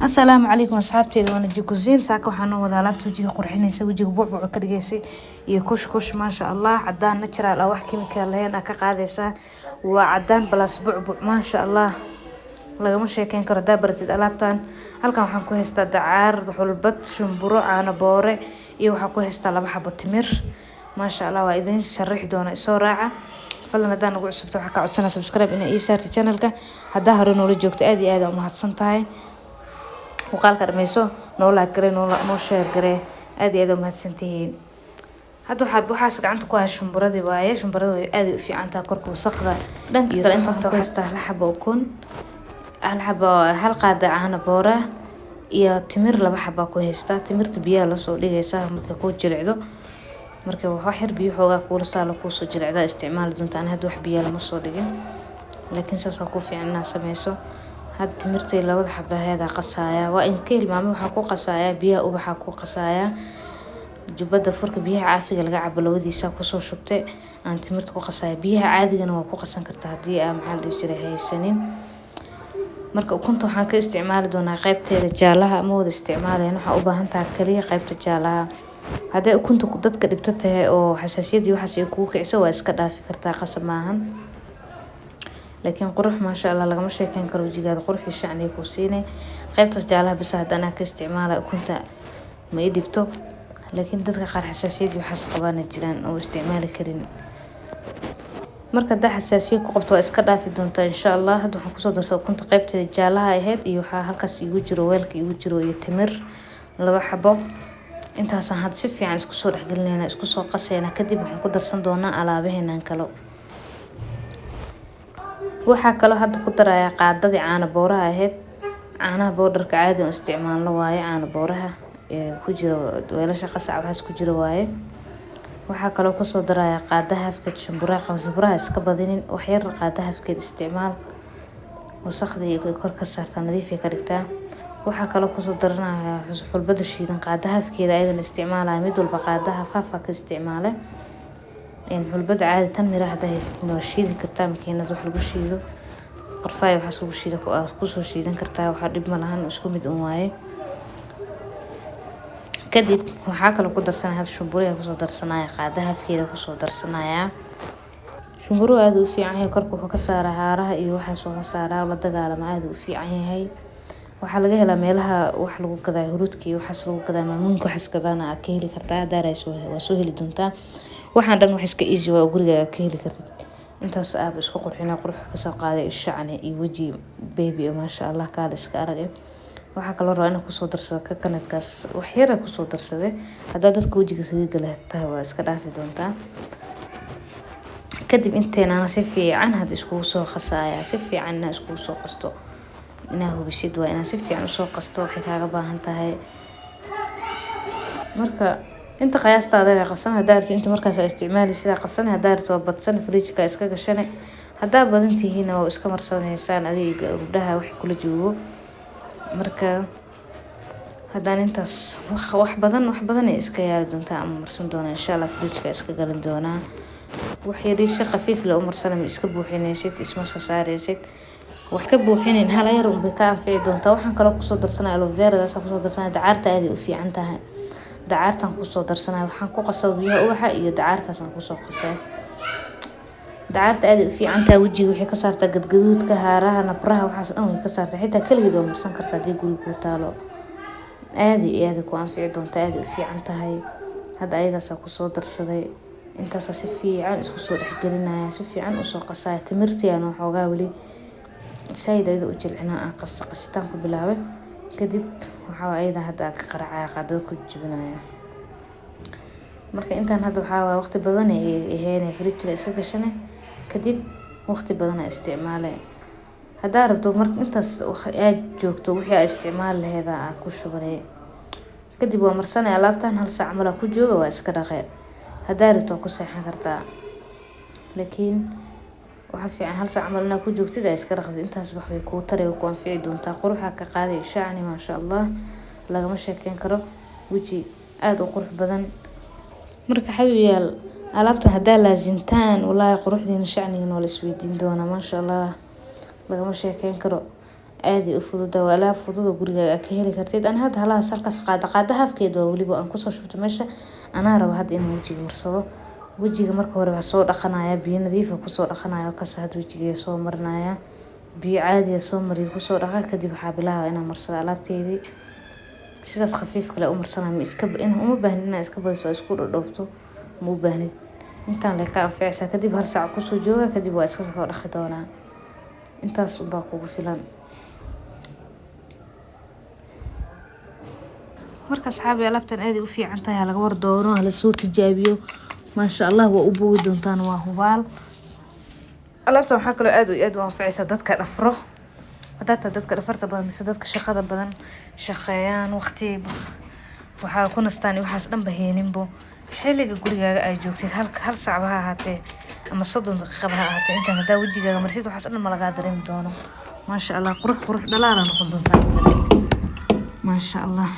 السلام عليكم أصحابتي وانا جيكو زين ساكا وحنا ودا لابت وجهي قرحينيسا وجهي بوعبوع كدغيسي iyo kush ma sha Allah cadaan natural ah wax chemical lahayn ka qaadaysa waa cadaan plus bucbuc ma sha Allah lagama sheekeyn karo daabartid alaabtan halkan waxaan ku haystaa dacaar xulbad shumburo caano boore iyo waxaan ku haystaa laba xabo timir ma sha Allah waa idin sharaxi doona soo raaca fadlan hadaan ugu cusubto waxa ka codsanaa subscribe ina ii saarto channelka hadaa hore noola joogto aad iyo aad u mahadsan tahay وقالك رميسو نولا كري نو شير كري ادي ادو مهسنتين هادو حاب waxaas gacanta ku hayo shumburadii waaye shumburadu way aad u fiican tahay korku wasaqda dhanka kale inta ku haysta hal xabo ukun hal qaada caano boora iyo timir laba xabo ku haysta timirta biyaha la soo dhigaysa marka ku jilicdo marka wax yar biyo xooga kula saalo ku soo jilicda isticmaal doontaan had wax biyo lama soo dhigin laakiin saas ku fiican sameeyso had timirtay labada xabaheeda qasaya waa in keel maamo waxa ku qasaya biyaha ubaxa ku qasaya jubada furka biyaha caafiga laga cabo labadiisa ku soo shubtay aan timirta ku qasaya biyaha caadigana waa ku qasan kartaa hadii aan maxal jiray haysanin marka ukunta waxaan ka isticmaali doonaa qaybteeda jaalaha ama wada isticmaalayna waxa u baahan tahay kaliya qaybta jaalaha haday ukunta dadka dhibto tahay oo xasaasiyadii waxa ay ku kiciso waa iska dhaafi kartaa qasab maahan laakiin qurux ma sha Allah lagama sheekeyn karo wajigaada quruxii shacni ku siinay qaybtaas jaalaha bis hadana ka isticmaala ukunta ma ii dhibto laakiin dadka qaar xasaasiyad waxaas qabaan jiraan oo isticmaali karin marka daa xasaasiyad ku qabto iska dhaafi doonta insha Allah hadda waxaan ku soo darsaa ukunta qaybteeda jaalaha ahayd iyo waxa halkaas igu jiro weelka igu jiro iyo timir laba xabo intaas had si fiican isku soo dhaxgelinayna isku soo qasayna kadib waxaan ku darsan doonaa alaabaheena kale waxa kale hadda ku daraya qaadadii caano booraha ahayd caanaha boodarka caadi oo isticmaalno waaye caano booraha ku jiro weelasha qasac waxaas ku jiro waaye waxa kale ku soo daraya qaadaha afka shumburaha iska badinin wax yar qaadaha afka isticmaal wasaqdii kor ka saarta nadiif ka dhigtaa waxa kale ku soo daranaya xulbada shiidan qaadaha afkeeda aydan isticmaalaya mid walba qaadaha faafa ka isticmaale in xulbada caadi tan miraha haystin waa shiidi kartaa makiinad wax lagu shiido qorfay waxa soo shiida ku soo shiidan kartaa waxa dhib ma lahan isku mid waaye kadib waxa kale ku darsanaa shumburo ku soo darsanaya qaadaha afkeeda ku soo darsanaya shumburo aad u fiican yahay korku wuxuu ka saaraa haaraha iyo waxa soo ka saaraa la dagaalama aad u fiican yahay waxa laga helaa meelaha wax lagu gadaa hurudkii waxa lagu gadaa maamuunka waxa iskadana ka heli kartaa daarayso waa soo heli doontaa waxaan dhan wax iska easy waa guriga ka heli kartid intaas aab isku qurxina qurux ka soo qaaday shacni iyo waji baby ma sha Allah kaal iska aragay waxa kale oo inaan ku soo darsado ka kanadkaas wax yar ku soo darsaday hada dadka wajiga saliid leh tahay waa iska dhaafi doontaa kadib inteena si fiican had isku soo qasaya si fiican isku soo qasto inaa hubisid waa inaa si fiican soo qasto waxay kaaga baahan tahay marka inta qiyaastada la qasan hadaad inta markaas isticmaali sida qasan hadaad waa badsan fridge-ka iska gashanay hadaa badan tihiin oo iska marsanaysan adiga gabdhaha wax kula joogo marka hadaan intaas wax badan ay iska yaali doontaa ama marsan doona insha Allah fridge-ka iska galan doona wax yariisha khafiif la umarsan iska buuxinaysid isma saaraysid wax ka buuxinin hal yar un bay ka anfici doontaa waxaan kale ku soo darsanaa aloe vera daas ku soo darsanaa dacaarta aad u fiican tahay dacaartan ku soo darsanay waxaan ku qasay biyaha ubaxa iyo dacaartaas aan ku soo qasay dacaarta aad u fiican tahay wajiga wixii ka saarta gadgaduudka haaraha nabraha waxaas dhan way ka saarta xitaa kaligeed oo marsan kartaa hadii guriga ku taalo aad ku anfici doontaa aad u fiican tahay hadda ayadaas ku soo darsaday intaas si fiican isku soo dhaxgelinaya si fiican u soo qasay timirtiina waxoogaa wali sayidayda u jilcina aan qasitaan ku bilaabay kadib waxa ayada hadda ka qaracay qaadada ku jibinaya marka intaan hadda waxa waqti badan ay ahayn fridge-ka iska gashanay kadib waqti badan ay isticmaalay hadaa rabto marka intaas aad joogto wixii ay isticmaal laheeda ku shubanay kadib waa marsanay alaabtan hal saac mala ku jooga waa iska dhaqay hadaa rabto ku seexan kartaa laakiin waxa fiican hal saac malna ku joogtid ay iska dhaqdo intaas wax way ku taray ku anfici doontaa quruxa ka qaaday shacni ma sha Allah lagama sheekeyn karo waji aad u qurux badan marka xawiyaal alaabta hadaa laazintaan wallahi quruxdiina shacniga wala isweydiin doona ma sha Allah lagama sheekeyn karo aadi u fudud waa alaab fudud oo gurigaaga ka heli kartid aan hadda halaha salkas qaada hafkeed waa waliba aan kusoo shubto meesha anaa raba hadda inaan wajiga marsado wajiga marka hore waxaa soo dhaqanaya biyo nadiif ah kusoo dhaqanaya kaas hadda wajiga soo marinaya biyo caadi ah soo mariyo kusoo dhaqa kadib waxaa bilaabaa inaan marsado alaabteedii sidaas khafiif kale u marsanaa ma iska in uma baahnid inaa iska badiso isku dhadhoofto ma u baahnid intaan le ka anficaysaa kadib hal saac kusoo jooga kadib waa iska soo dhaqi doonaa intaas unbaa kugu filan marka asxaabi alaabtan aad u fiican tahay laga war doono la soo tijaabiyo ma sha Allah waa u bogi doontaan waa hubaal alaabtan waxa kale aad u anficaysaa dadka dhafro dadka dhafarta badan mise dadka shaqada badan shaqeeyaan waqti waxaa ku nastaan waxaas dhan baheeninbo xilliga gurigaaga ay joogtid hal saac ha ahaatee ama 30 daqiiqo ha ahaatee inta hadaa wajigaaga marsid waxaas dhan ma laga dareemi doono ma sha Allah qurux dhalaala noqon doontaa ma sha Allah